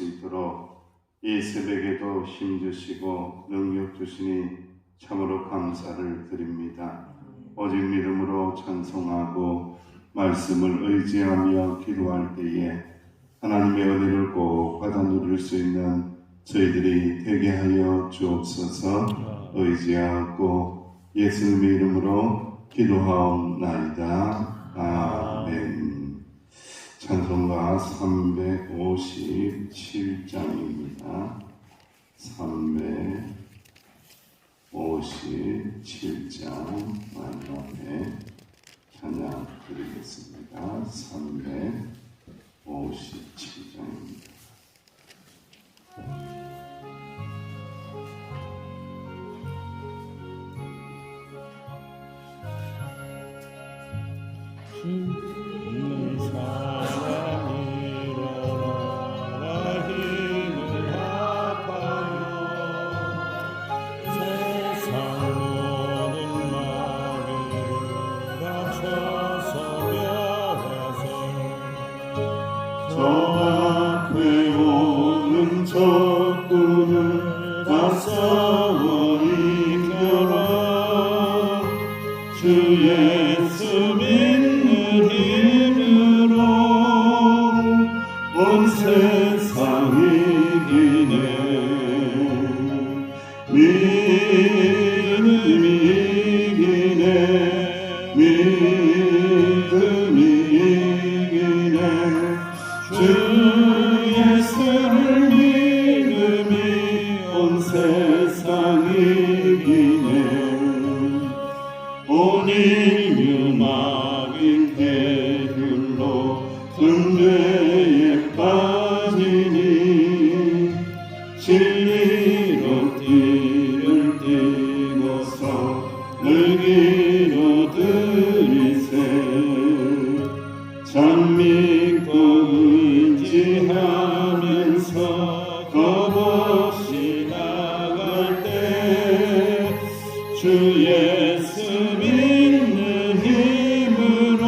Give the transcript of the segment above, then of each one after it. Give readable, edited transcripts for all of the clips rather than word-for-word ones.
수 있도록 이 새벽에도 힘주시고 능력 주시니 참으로 감사를 드립니다. 오직 믿음으로 찬송하고 말씀을 의지하며 기도할 때에 하나님의 은혜를 꼭 받아 누릴 수 있는 저희들이 되게 하여 주옵소서. 의지하고 예수님의 이름으로 기도하옵나이다. 아멘. 찬송가 357장입니다. 357장 마지막에 찬양 드리겠습니다. 357장입니다. 저 앞에 오는 적군을 다 싸워 이겨라. 주 예수 믿는 힘으로 온 세상 이기네. 믿음이 이기네. 믿음이 이기네. 주 예수를 믿음이 온 세상 이기네. 온 인류 막인 계율로 등대에 빠지니 진리로 띠를 띠고서 늘기로 들이세. 참 믿고 의지하면서 겁없이 나갈 때 주 예수 믿는 힘으로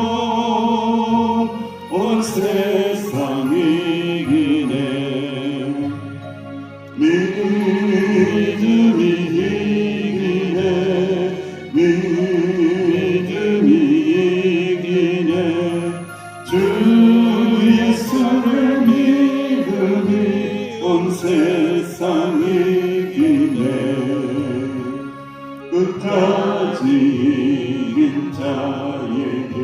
온 세상 이기네. 믿음이 이기네. 믿음이 이기네. 주 예수를 믿음이 온 세상 이기네. 끝까지 이긴 자에게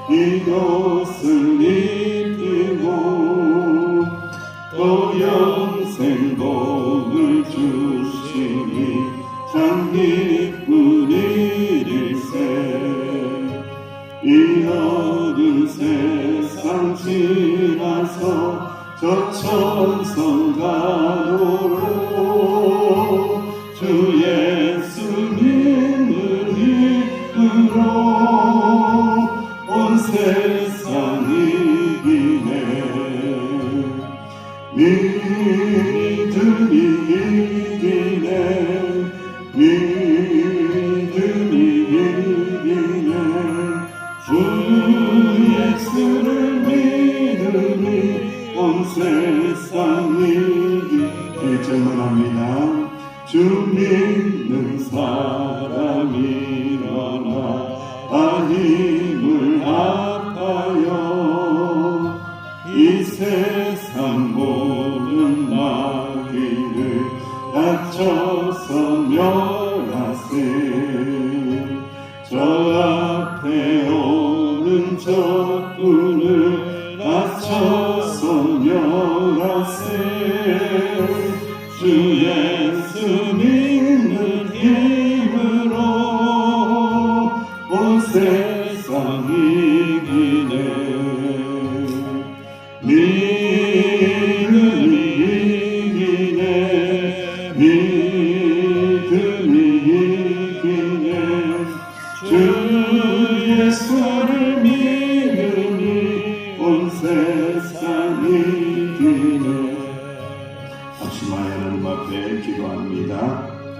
이것을 입히고 또 영생 복을 주시니 참 기쁜 일일세. 이 어두운 세상 지나서 저 천성 가도록 주 예수 믿는 힘으로 온 세상 이기네. 믿음이 이기네. 믿음이 이기네. 주 예수를 믿음이 온 세상 이기네. 질문합니다. 주 믿는 사람 일어나 힘을 아파요. 이 세상 모든 마귀를 다쳐서 멸하세. 저 앞에 오는 적군을 다쳐서 멸하세. 주 예수 믿는 힘으로 온 세상 이기네. 믿음이 이기네. 믿음이 이기네. 주 예수를 믿음이 온 세상 이기네. 합심하여 하나님 앞에 기도합니다.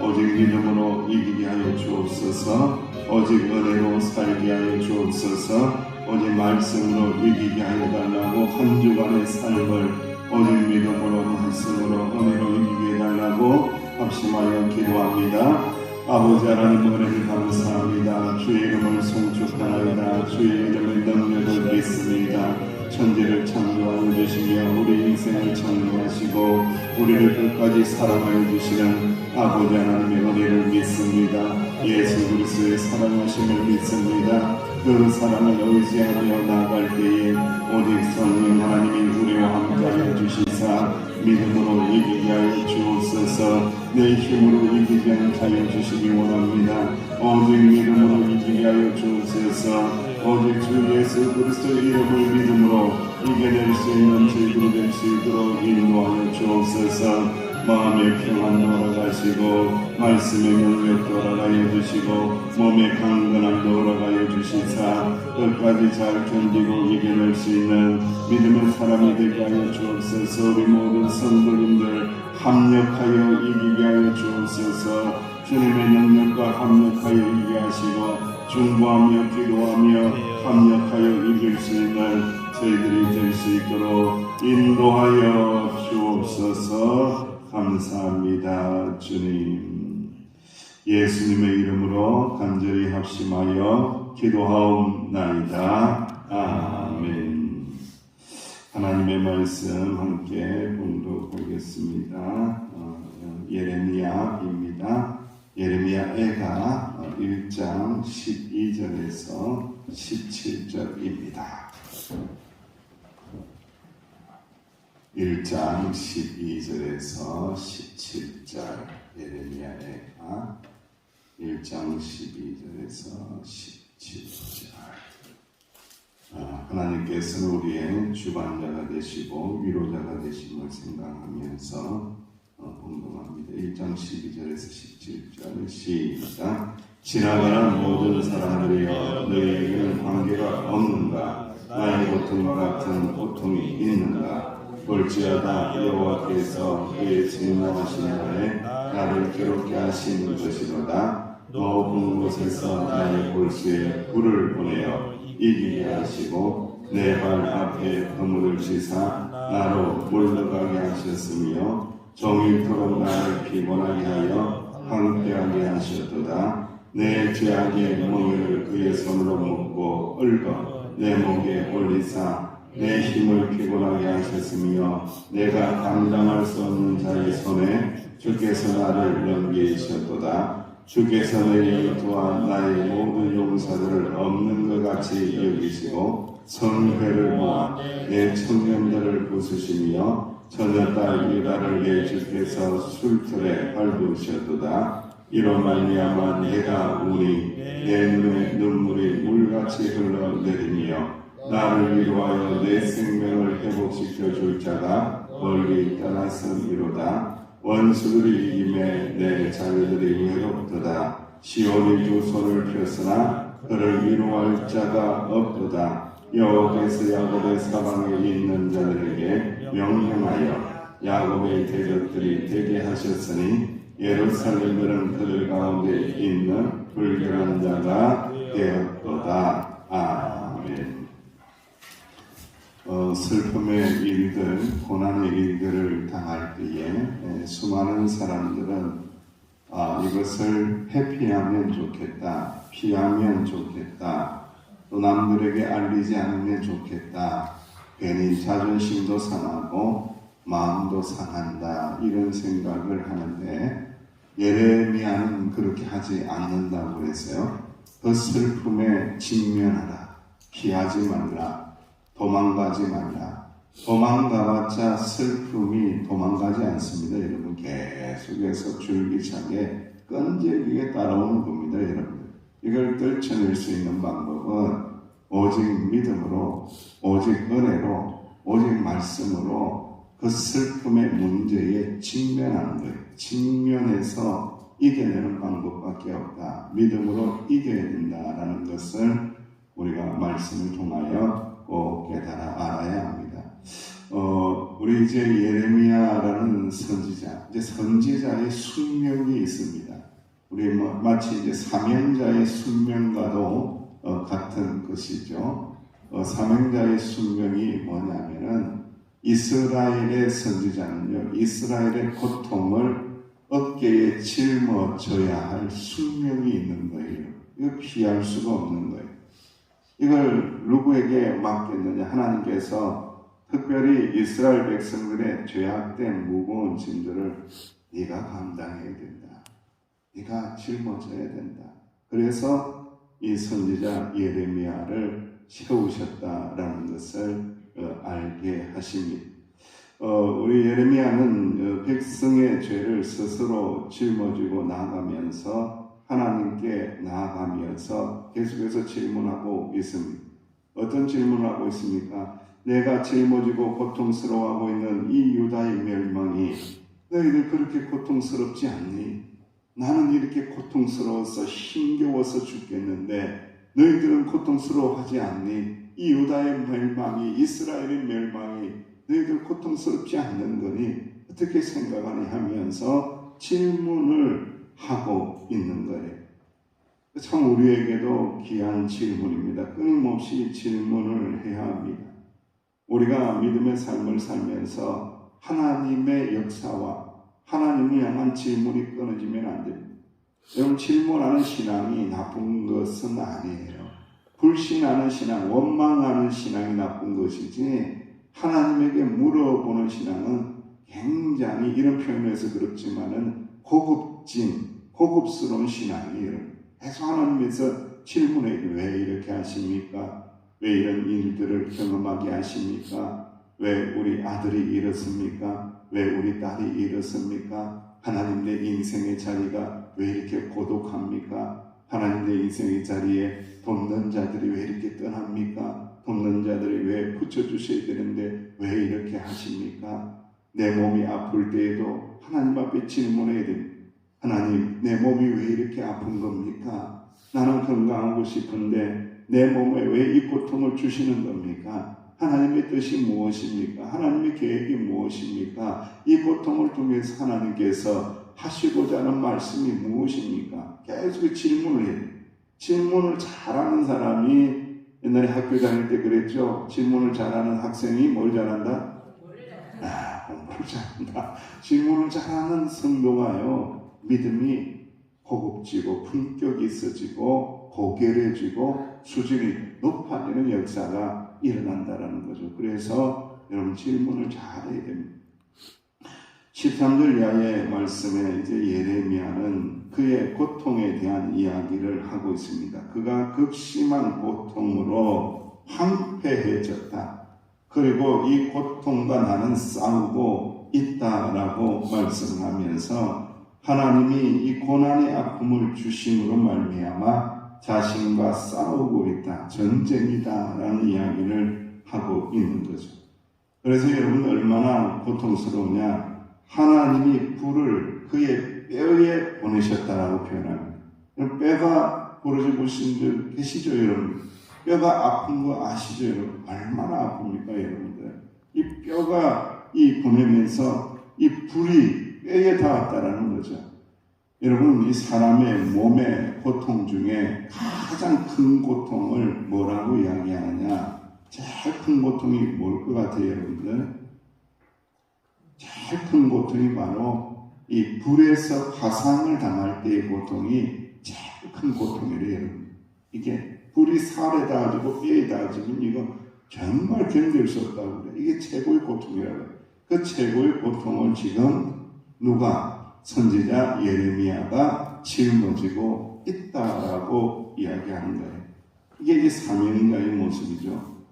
오직 믿음으로 이기게 하여 주옵소서. 오직 은혜로 살게 하여 주옵소서. 오직 말씀으로 이기게 하여 달라고 한 주간의 삶을 오직 믿음으로 말씀으로 은혜로 이기게 해달라고 합심하여 기도합니다. 아버지 하나님 은혜를 감사합니다. 주의 이름을 송축하나이다. 주의 이름의 능력을 믿습니다. 천지를 창조하여 주시며 우리 인생을 창조하시고 우리를 끝까지 사랑하여 주시는 아버지 하나님의 은혜를 믿습니다. 예수 그리스도의 사랑하심을 믿습니다. 그 사랑을 의지하며 나아갈 때에 오직 성령 하나님이 우리와 함께하여 주시사 믿음으로 이기게 하여 주옵소서. 내 힘으로 이기지 않게 하여 주시기 원합니다. 오직 믿음으로 이기게 하여 주옵소서. 오직 주 예수 그리스도의 이름을 믿음으로 이겨낼 수 있는 저희들이 될 수 있도록 인도하여 주옵소서. 마음의 평안 돌아가시고 말씀의 능력 돌아가여 주시고 몸의 강건함 돌아가여 주시사 끝까지 잘 견디고 이겨낼 수 있는 믿음의 사람이 되게 하여 주옵소서. 우리 모든 성도님들 합력하여 이기게 하여 주옵소서. 주님의 능력과 합력하여 이기게 하시고 중보하며 기도하며 합력하여 이길 수 있는 저희들이 될 수 있도록 인도하여 주옵소서. 감사합니다. 주님, 예수님의 이름으로 간절히 합심하여 기도하옵나이다. 아멘. 하나님의 말씀 함께 봉독하겠습니다. 예레미야입니다. 예레미야애가 1장 12절에서 17절입니다. 1장 12절에서 17절 예레미야애가 1장 12절에서 17절 하나님께서는 우리의 주관자가 되시고 위로자가 되심을 생각하면서 봉독합니다. 1장 12절에서 17절 시작. 지나가는 모든 사람들이여 너희에게는 관계가 없는가? 나의 고통과 같은 고통이 있는가? 볼지어다 여호와께서 그의 진노하신 날에 나를 괴롭게 하신 것이로다. 높은 곳에서 나의 골수에 불을 보내어 이기게 하시고 내 발 앞에 그물을 치사 나로 물러가게 하셨으며 종일토록 나를 피곤하게 하여 황폐하게 하셨도다. 내 죄악의 멍에를 그의 손으로 묶고 얽어 내 목에 올리사 내 힘을 피곤하게 하셨으며 내가 감당할 수 없는 자의 손에 주께서 나를 넘기셨도다. 주께서 내게 도와 나의 모든 용사들을 없는 것 같이 여기시고 성회를 모아 내 청년들을 부수시며 처녀딸 유다를 내 주께서 술틀에 밟으셨도다. 이로 말미암아 내가 우니 내 눈에 눈물이 물같이 흘러내리며 나를 위로하여 내 생명을 회복시켜 줄 자가 멀리 떠났음이로다. 원수들이 이김에 내 자녀들이 외롭도다. 시온이 두 손을 폈으나 그를 위로할 자가 없도다. 여호와께서 야곱의 사방에 있는 자들에게 명령하여 야곱의 대적들이 되게 하셨으니 예루살렘들은 그들 가운데 있는 불결한 자가 되었도다. 아멘. 슬픔의 일들, 고난의 일들을 당할 때에 수많은 사람들은 이것을 회피하면 좋겠다, 피하면 좋겠다, 또 남들에게 알리지 않으면 좋겠다, 괜히 자존심도 상하고 마음도 상한다 이런 생각을 하는데 예레미야는 그렇게 하지 않는다고 했어요. 그 슬픔에 직면하라, 피하지 말라, 도망가지 말라. 도망가봤자 슬픔이 도망가지 않습니다. 여러분 계속해서 줄기차게 끈질기게 따라오는 겁니다. 여러분 이걸 떨쳐낼 수 있는 방법은 오직 믿음으로, 오직 은혜로, 오직 말씀으로 그 슬픔의 문제에 직면하는 거예요. 직면해서 이겨내는 방법밖에 없다. 믿음으로 이겨야 된다라는 것을 우리가 말씀을 통하여 꼭 깨달아 알아야 합니다. 우리 이제 예레미야라는 선지자, 이제 선지자의 숙명이 있습니다. 우리 마치 이제 사명자의 숙명과도 같은 것이죠. 사명자의 숙명이 뭐냐면은 이스라엘의 선지자는요, 이스라엘의 고통을 어깨에 짊어져야 할 숙명이 있는 거예요. 이거 피할 수가 없는 거예요. 이걸 누구에게 맡겼느냐? 하나님께서 특별히 이스라엘 백성들의 죄악된 무거운 짐들을 네가 감당해야 된다. 네가 짊어져야 된다. 그래서 이 선지자 예레미야를 세우셨다라는 것을 알게 하십니다. 우리 예레미야는 백성의 죄를 스스로 짊어지고 나아가면서 하나님께 나아가면서 계속해서 질문하고 있습니다. 어떤 질문을 하고 있습니까? 내가 짊어지고 고통스러워하고 있는 이 유다의 멸망이 너희들 그렇게 고통스럽지 않니? 나는 이렇게 고통스러워서 힘겨워서 죽겠는데 너희들은 고통스러워하지 않니? 이 유다의 멸망이, 이스라엘의 멸망이 너희들 고통스럽지 않는 거니? 어떻게 생각하니? 하면서 질문을 하고 있는 거예요. 참 우리에게도 귀한 질문입니다. 끊임없이 질문을 해야 합니다. 우리가 믿음의 삶을 살면서 하나님의 역사와 하나님을 향한 질문이 끊어지면 안 됩니다. 여러분, 질문하는 신앙이 나쁜 것은 아니에요. 불신하는 신앙, 원망하는 신앙이 나쁜 것이지 하나님에게 물어보는 신앙은 굉장히, 이런 표현에서 그렇지만은 고급스러운 신앙이에요. 계속 하나님께서 질문해요. 왜 이렇게 하십니까? 왜 이런 일들을 경험하게 하십니까? 왜 우리 아들이 이렇습니까? 왜 우리 딸이 이렇습니까? 하나님, 내 인생의 자리가 왜 이렇게 고독합니까? 하나님, 내 인생의 자리에 돕는 자들이 왜 이렇게 떠납니까? 돕는 자들이 왜 붙여주셔야 되는데 왜 이렇게 하십니까? 내 몸이 아플 때에도 하나님 앞에 질문해야 됩니다. 하나님, 내 몸이 왜 이렇게 아픈 겁니까? 나는 건강하고 싶은데 내 몸에 왜 이 고통을 주시는 겁니까? 하나님의 뜻이 무엇입니까? 하나님의 계획이 무엇입니까? 이 고통을 통해서 하나님께서 하시고자 하는 말씀이 무엇입니까? 계속 질문을 해요. 질문을 잘하는 사람이, 옛날에 학교 다닐 때 그랬죠. 질문을 잘하는 학생이 뭘 잘한다? 공부를 잘한다. 질문을 잘하는 성도가요, 믿음이 고급지고 품격이 있어지고 고결해지고 수준이 높아지는 역사가 일어난다는 거죠. 그래서 여러분, 질문을 잘해야 됩니다. 13절 이하의 말씀에 이제 예레미야는 그의 고통에 대한 이야기를 하고 있습니다. 그가 극심한 고통으로 황폐해졌다. 그리고 이 고통과 나는 싸우고 있다라고 말씀하면서 하나님이 이 고난의 아픔을 주심으로 말미암아 자신과 싸우고 있다, 전쟁이다라는 이야기를 하고 있는 거죠. 그래서 여러분, 얼마나 고통스러우냐? 하나님이 불을 그의 뼈에 보내셨다라고 표현합니다. 뼈가 부러져 보신 분 계시죠, 여러분? 뼈가 아픈 거 아시죠, 여러분? 얼마나 아픕니까, 여러분들? 이 뼈가 보내면서 이 불이 뼈에 닿았다라는 거죠. 여러분, 이 사람의 몸의 고통 중에 가장 큰 고통을 뭐라고 이야기하느냐? 제일 큰 고통이 뭘 것 같아요, 여러분들? 제일 큰 고통이 바로 이 불에서 화상을 당할 때의 고통이 제일 큰 고통이래요, 여러분. 이게 불이 살에 닿아지고 뼈에 닿아지면 이거 정말 견딜 수 없다고 그래요. 이게 최고의 고통이라고 해요. 그 최고의 고통을 지금 누가? 선지자 예레미야가 짊어지고 있다라고 이야기하는 거예요. 이게 사명자의 모습이죠.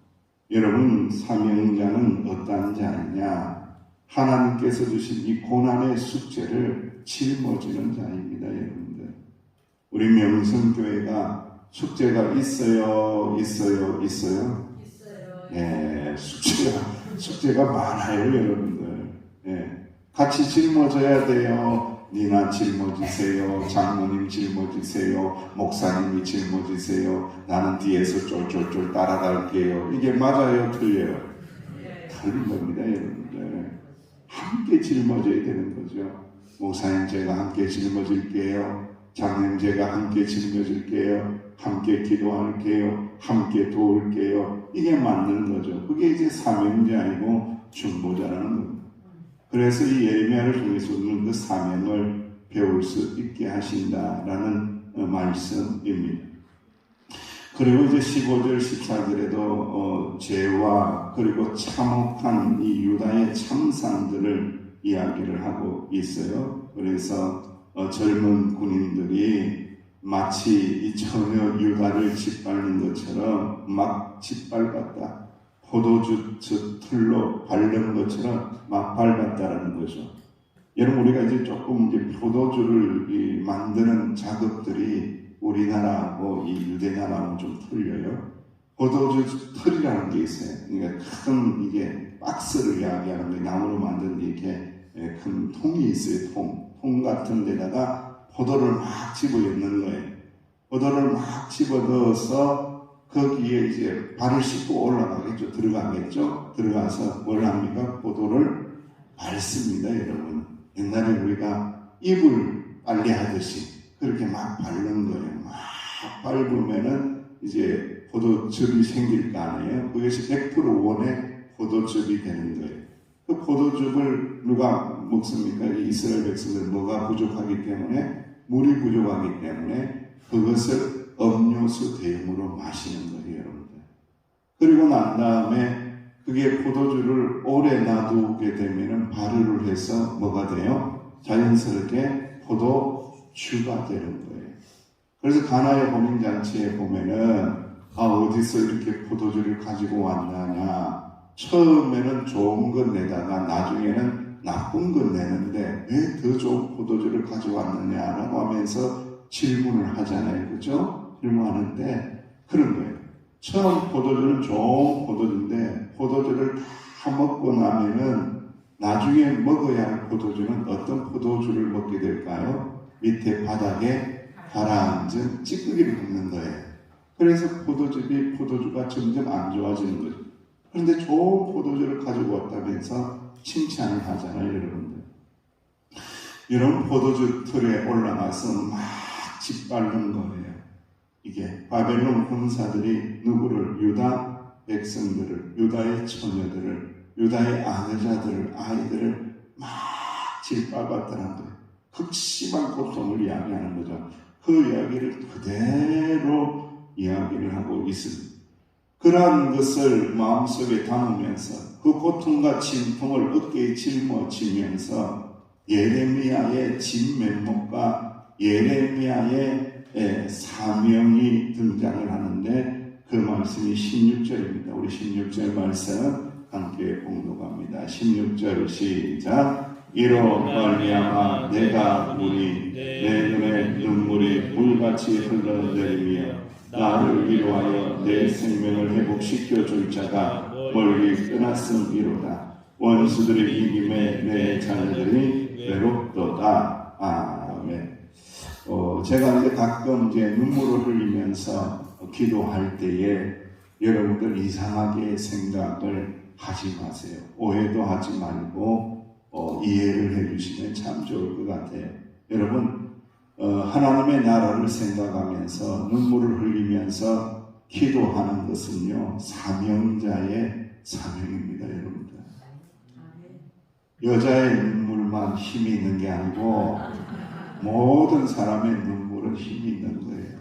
여러분, 사명자는 어떠한 자이냐? 하나님께서 주신 이 고난의 숙제를 짊어지는 자입니다, 여러분들. 우리 명성교회가 숙제가 있어요? 예, 숙제가 많아요, 여러분들. 예, 같이 짊어져야 돼요. 니나 짊어지세요. 장로님 짊어지세요. 목사님이 짊어지세요. 나는 뒤에서 쫄쫄쫄 따라갈게요. 이게 맞아요? 틀려요? 틀린 겁니다, 여러분들. 함께 짊어져야 되는 거죠. 목사님, 제가 함께 짊어질게요. 장로님, 제가 함께 짊어질게요. 함께 기도할게요. 함께 도울게요. 이게 맞는 거죠. 그게 이제 사명자이고 중보자라는 겁니다. 그래서 이 예레미야를 통해서 우리는 그 사명을 배울 수 있게 하신다라는 말씀입니다. 그리고 이제 15절, 14절에도 죄와 그리고 참혹한 이 유다의 참상들을 이야기를 하고 있어요. 그래서 젊은 군인들이 마치 이 처녀 유다를 짓밟는 것처럼 막 짓밟았다. 포도주 틀로 밟는 것처럼 막 밟았다라는 거죠. 여러분, 우리가 이제 조금 이제 포도주를 만드는 작업들이 우리나라하고 이 유대나라하고 좀 틀려요. 포도주 틀이라는 게 있어요. 그러니까 큰 이게 박스를 이야기하는 게 나무로 만든 이렇게 큰 통이 있어요. 통 같은 데다가 포도를 막 집어 넣는 거예요. 포도를 막 집어 넣어서 거기에 이제 발을 씻고 올라가겠죠. 들어가서 뭘 합니까? 포도를 밟습니다, 여러분. 옛날에 우리가 이불 빨래하듯이 그렇게 막 밟는 거예요. 막 밟으면은 이제 포도즙이 생길 거 아니에요. 그것이 100% 원의 포도즙이 되는 거예요. 그 포도즙을 누가 먹습니까? 이 이스라엘 백성들 뭐가 부족하기 때문에, 물이 부족하기 때문에 그것을 음료수 대용으로 마시는 거예요, 여러분들. 그리고 난 다음에 그게 포도주를 오래 놔두게 되면은 발효를 해서 뭐가 돼요? 자연스럽게 포도주가 되는 거예요. 그래서 가나의 혼인잔치에 보면은 어디서 이렇게 포도주를 가지고 왔느냐, 처음에는 좋은 건 내다가 나중에는 나쁜 건 내는데 왜 더 좋은 포도주를 가져왔느냐라고 하면서 질문을 하잖아요. 그죠? 질문하는데 그런 거예요. 처음 포도주는 좋은 포도주인데 포도주를 다 먹고 나면은 나중에 먹어야 할 포도주는 어떤 포도주를 먹게 될까요? 밑에 바닥에 가라앉은 찌꺼기를 먹는 거예요. 그래서 포도주가 점점 안 좋아지는 거죠. 그런데 좋은 포도주를 가지고 왔다면서 칭찬을 하잖아요, 여러분들. 이런 포도주 틀에 올라가서 막 짓밟는 거예요. 이게 바벨론 군사들이 누구를? 유다 백성들을, 유다의 처녀들을, 유다의 아내자들을, 아이들을 막 짓밟았다는 거예요. 극심한 고통을 이야기하는 거죠. 그 이야기를 그대로 이야기를 하고 있습니다. 그러한 것을 마음속에 담으면서 그 고통과 진통을 어깨에 짊어지면서 예레미야의 진면목과 예레미야의 사명이 등장을 하는데 그 말씀이 16절입니다. 우리 16절 말씀 함께 봉독합니다. 16절 시작. 이로 말미암아 내가 우리 내 눈에 눈물이 물같이 흘러내리며 나를 위로하여 내 생명을 회복시켜 줄 자가 멀리 떠났음이로다. 원수들의 이김에 내 자녀들이 외롭도다. 아멘. 제가 이제 가끔 이제 눈물을 흘리면서 기도할 때에 여러분들 이상하게 생각을 하지 마세요. 오해도 하지 말고 이해를 해주시면 참 좋을 것 같아요. 여러분, 하나님의 나라를 생각하면서 눈물을 흘리면서 기도하는 것은요, 사명자의 사명입니다, 여러분들. 여자의 눈물만 힘이 있는 게 아니고 모든 사람의 눈물은 힘이 있는 거예요.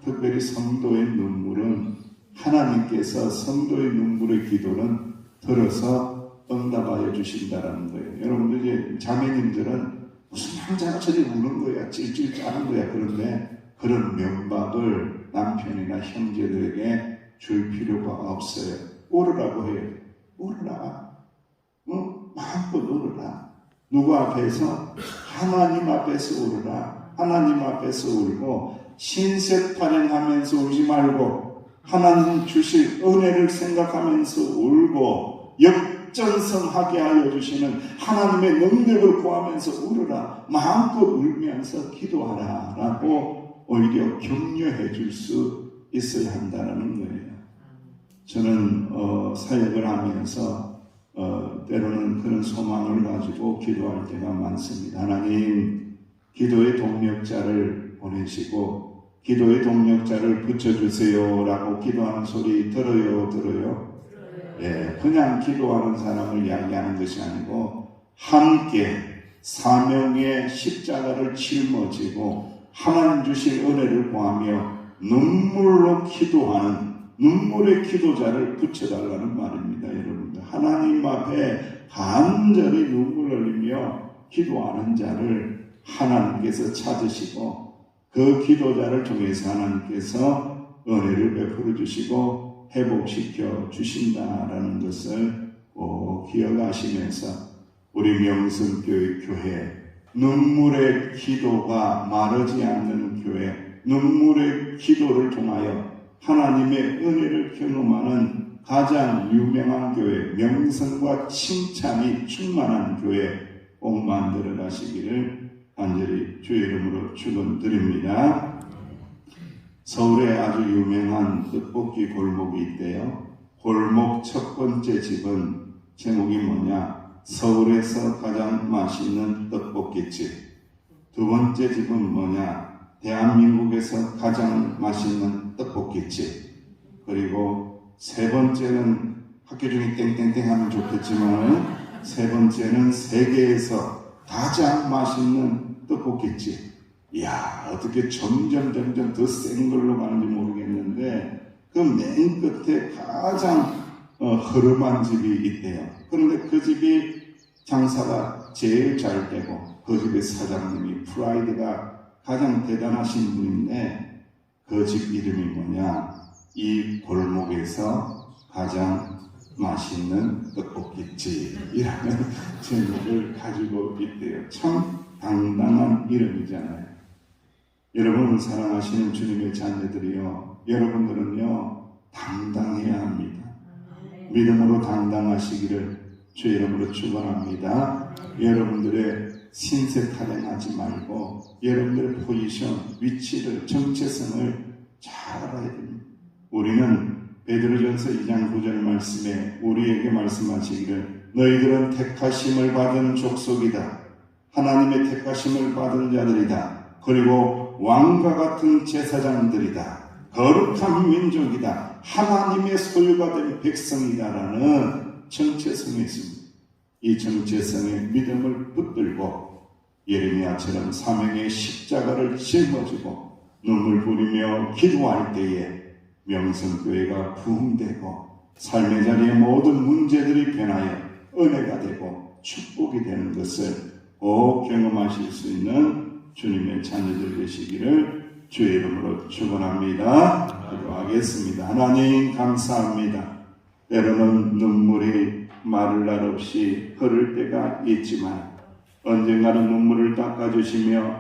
특별히 성도의 눈물은 하나님께서 성도의 눈물의 기도는 들어서 응답하여 주신다라는 거예요. 여러분들 이제 자매님들은 무슨 남자가 저리 우는 거야, 찔찔 짜는 거야. 그런데 그런 면박을 남편이나 형제들에게 줄 필요가 없어요. 울으라고 해요. 울으라. 마음껏 울으라. 누구 앞에서? 하나님 앞에서 울으라. 하나님 앞에서 울고 신세탄행하면서 울지 말고 하나님 주실 은혜를 생각하면서 울고 역전성하게 하여 주시는 하나님의 능력을 구하면서 울으라. 마음껏 울면서 기도하라 라고 오히려 격려해 줄 수 있어야 한다는 거예요. 저는 사역을 하면서 때로는 그런 소망을 가지고 기도할 때가 많습니다. 하나님, 기도의 동력자를 보내시고 기도의 동력자를 붙여주세요 라고 기도하는 소리 들어요? 그냥 기도하는 사람을 이야기하는 것이 아니고 함께 사명의 십자가를 짊어지고 하나님 주실 은혜를 구하며 눈물로 기도하는 눈물의 기도자를 붙여달라는 말입니다. 여러분들, 하나님 앞에 간절히 눈물 흘리며 기도하는 자를 하나님께서 찾으시고 그 기도자를 통해서 하나님께서 은혜를 베풀어 주시고 회복시켜 주신다라는 것을 꼭 기억하시면서 우리 명성교회 교회, 눈물의 기도가 마르지 않는 교회, 눈물의 기도를 통하여 하나님의 은혜를 경험하는 가장 유명한 교회, 명성과 칭찬이 충만한 교회 꼭 만들어 가시기를 간절히 주의 이름으로 축원드립니다. 서울에 아주 유명한 떡볶이 골목이 있대요. 골목 첫 번째 집은 제목이 뭐냐? 서울에서 가장 맛있는 떡볶이집. 두 번째 집은 뭐냐? 대한민국에서 가장 맛있는 떡볶이집. 그리고 세 번째는 학교 중에 땡땡땡 하면 좋겠지만 세 번째는 세계에서 가장 맛있는 떡볶이집. 이야, 어떻게 점점 더 센 걸로 가는지 모르겠는데 그 맨 끝에 가장 허름한 집이 있대요. 그런데 그 집이 장사가 제일 잘 되고 그 집의 사장님이 프라이드가 가장 대단하신 분인데 그 집 이름이 뭐냐? 이 골목에서 가장 맛있는 떡볶이집이라는 제목을 가지고 있대요. 참 당당한 이름이잖아요. 여러분을 사랑하시는 주님의 자녀들이요, 여러분들은요 당당해야 합니다. 믿음으로 당당하시기를 주의 이름으로 축원합니다. 여러분들의 신세 타령하지 말고 여러분들의 포지션, 위치를, 정체성을 잘 알아야 됩니다. 우리는 베드로전서 2장 9절 말씀에 우리에게 말씀하시기를 너희들은 택하심을 받은 족속이다. 하나님의 택하심을 받은 자들이다. 그리고 왕과 같은 제사장들이다. 거룩한 민족이다. 하나님의 소유가 된 백성이다라는 정체성이 있습니다. 이 정체성에 믿음을 붙들고 예레미야처럼 사명의 십자가를 짊어지고 눈물 뿌리며 기도할 때에 명성교회가 부흥되고 삶의 자리의 모든 문제들이 변하여 은혜가 되고 축복이 되는 것을 꼭 경험하실 수 있는 주님의 자녀들 되시기를 주의 이름으로 축원합니다. 기도하겠습니다. 하나님 감사합니다. 때로는 눈물이 마를 날 없이 흐를 때가 있지만 언젠가는 눈물을 닦아주시며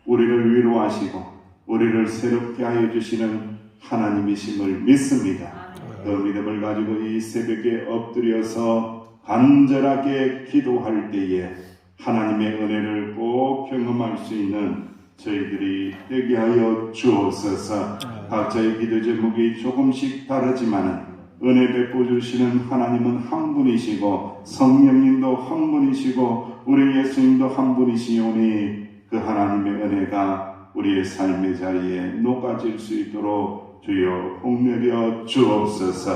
우리를 위로하시고 우리를 새롭게 하여 주시는 하나님이심을 믿습니다. 그 믿음을 가지고 이 새벽에 엎드려서 간절하게 기도할 때에 하나님의 은혜를 꼭 경험할 수 있는 저희들이 되게 하여 주옵소서. 각자의 기도 제목이 조금씩 다르지만 은혜 베풀어주시는 하나님은 한 분이시고 성령님도 한 분이시고 우리 예수님도 한 분이시오니 그 하나님의 은혜가 우리의 삶의 자리에 녹아질 수 있도록 주여 복내려 주옵소서.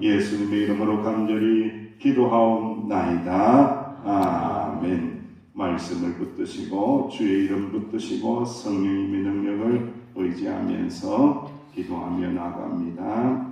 예수님의 이름으로 간절히 기도하옵나이다. 아멘. 말씀을 붙드시고 주의 이름 붙드시고 성령님의 능력을 의지하면서 기도하며 나갑니다.